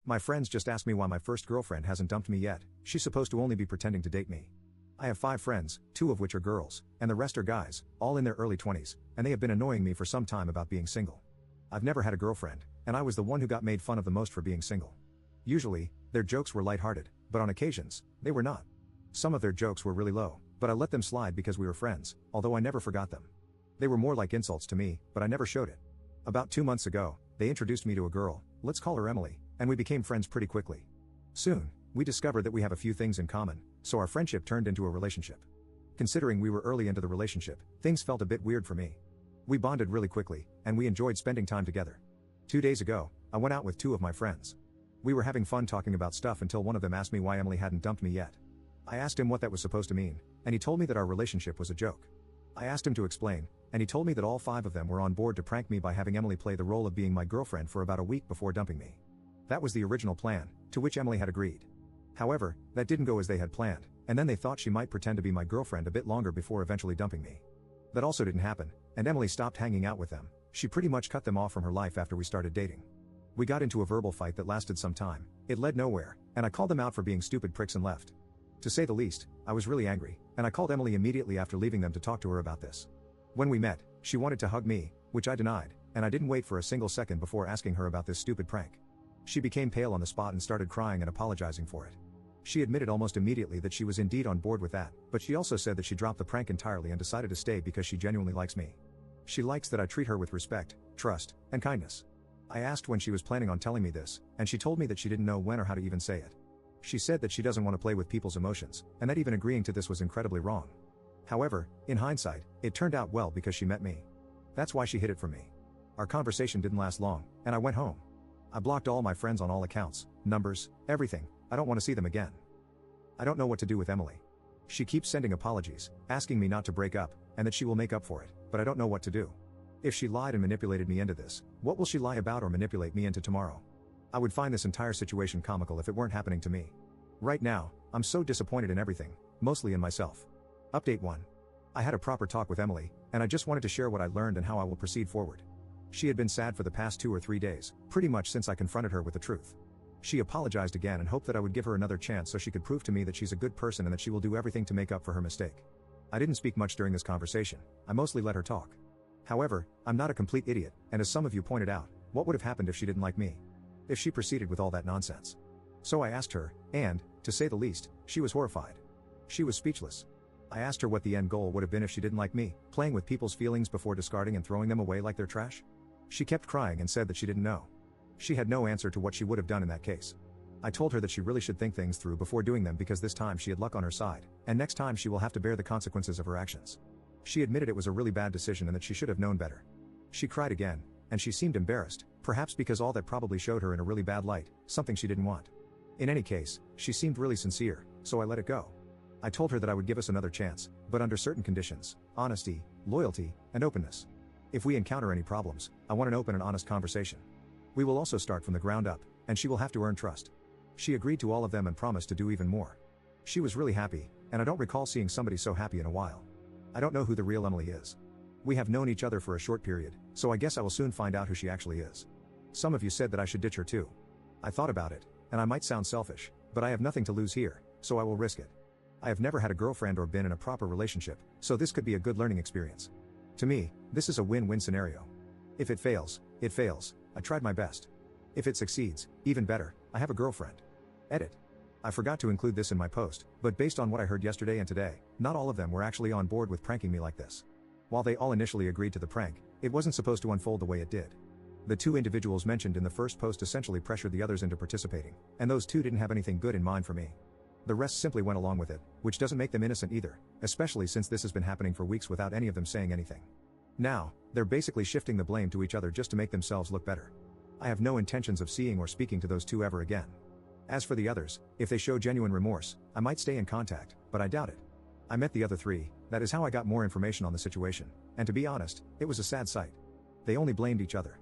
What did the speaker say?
My friends just asked me why my first girlfriend hasn't dumped me yet. She's supposed to only be pretending to date me. I have 5 friends, 2 of which are girls, and the rest are guys, all in their early 20s, and they have been annoying me for some time about being single. I've never had a girlfriend, and I was the one who got made fun of the most for being single. Usually, their jokes were lighthearted, but on occasions, they were not. Some of their jokes were really low, but I let them slide because we were friends, although I never forgot them. They were more like insults to me, but I never showed it. About 2 months ago, they introduced me to a girl, let's call her Emily, and we became friends pretty quickly. Soon, we discovered that we have a few things in common, so our friendship turned into a relationship. Considering we were early into the relationship, things felt a bit weird for me. We bonded really quickly, and we enjoyed spending time together. 2 days ago, I went out with 2 of my friends. We were having fun talking about stuff until one of them asked me why Emily hadn't dumped me yet. I asked him what that was supposed to mean, and he told me that our relationship was a joke. I asked him to explain, and he told me that all 5 of them were on board to prank me by having Emily play the role of being my girlfriend for about a week before dumping me. That was the original plan, to which Emily had agreed. However, that didn't go as they had planned, and then they thought she might pretend to be my girlfriend a bit longer before eventually dumping me. That also didn't happen, and Emily stopped hanging out with them. She pretty much cut them off from her life after we started dating. We got into a verbal fight that lasted some time. It led nowhere, and I called them out for being stupid pricks and left. To say the least, I was really angry, and I called Emily immediately after leaving them to talk to her about this. When we met, she wanted to hug me, which I denied, and I didn't wait for a single second before asking her about this stupid prank. She became pale on the spot and started crying and apologizing for it. She admitted almost immediately that she was indeed on board with that, but she also said that she dropped the prank entirely and decided to stay because she genuinely likes me. She likes that I treat her with respect, trust, and kindness. I asked when she was planning on telling me this, and she told me that she didn't know when or how to even say it. She said that she doesn't want to play with people's emotions, and that even agreeing to this was incredibly wrong. However, in hindsight, it turned out well because she met me. That's why she hid it from me. Our conversation didn't last long, and I went home. I blocked all my friends on all accounts, numbers, everything. I don't want to see them again. I don't know what to do with Emily. She keeps sending apologies, asking me not to break up, and that she will make up for it, but I don't know what to do. If she lied and manipulated me into this, what will she lie about or manipulate me into tomorrow? I would find this entire situation comical if it weren't happening to me. Right now, I'm so disappointed in everything, mostly in myself. Update 1. I had a proper talk with Emily, and I just wanted to share what I learned and how I will proceed forward. She had been sad for the past 2 or 3 days, pretty much since I confronted her with the truth. She apologized again and hoped that I would give her another chance so she could prove to me that she's a good person and that she will do everything to make up for her mistake. I didn't speak much during this conversation, I mostly let her talk. However, I'm not a complete idiot, and as some of you pointed out, what would have happened if she didn't like me? If she proceeded with all that nonsense? So I asked her, and, to say the least, she was horrified. She was speechless. I asked her what the end goal would have been if she didn't like me, playing with people's feelings before discarding and throwing them away like they're trash? She kept crying and said that she didn't know. She had no answer to what she would have done in that case. I told her that she really should think things through before doing them because this time she had luck on her side, and next time she will have to bear the consequences of her actions. She admitted it was a really bad decision and that she should have known better. She cried again, and she seemed embarrassed, perhaps because all that probably showed her in a really bad light, something she didn't want. In any case, she seemed really sincere, so I let it go. I told her that I would give us another chance, but under certain conditions: honesty, loyalty, and openness. If we encounter any problems, I want an open and honest conversation. We will also start from the ground up, and she will have to earn trust. She agreed to all of them and promised to do even more. She was really happy, and I don't recall seeing somebody so happy in a while. I don't know who the real Emily is. We have known each other for a short period, so I guess I will soon find out who she actually is. Some of you said that I should ditch her too. I thought about it, and I might sound selfish, but I have nothing to lose here, so I will risk it. I have never had a girlfriend or been in a proper relationship, so this could be a good learning experience. To me, this is a win-win scenario. If it fails, it fails. I tried my best. If it succeeds, even better, I have a girlfriend. Edit. I forgot to include this in my post, but based on what I heard yesterday and today, not all of them were actually on board with pranking me like this. While they all initially agreed to the prank, it wasn't supposed to unfold the way it did. The 2 individuals mentioned in the first post essentially pressured the others into participating, and those 2 didn't have anything good in mind for me. The rest simply went along with it, which doesn't make them innocent either, especially since this has been happening for weeks without any of them saying anything. Now, they're basically shifting the blame to each other just to make themselves look better. I have no intentions of seeing or speaking to those 2 ever again. As for the others, if they show genuine remorse, I might stay in contact, but I doubt it. I met the other 3, that is how I got more information on the situation, and to be honest, it was a sad sight. They only blamed each other.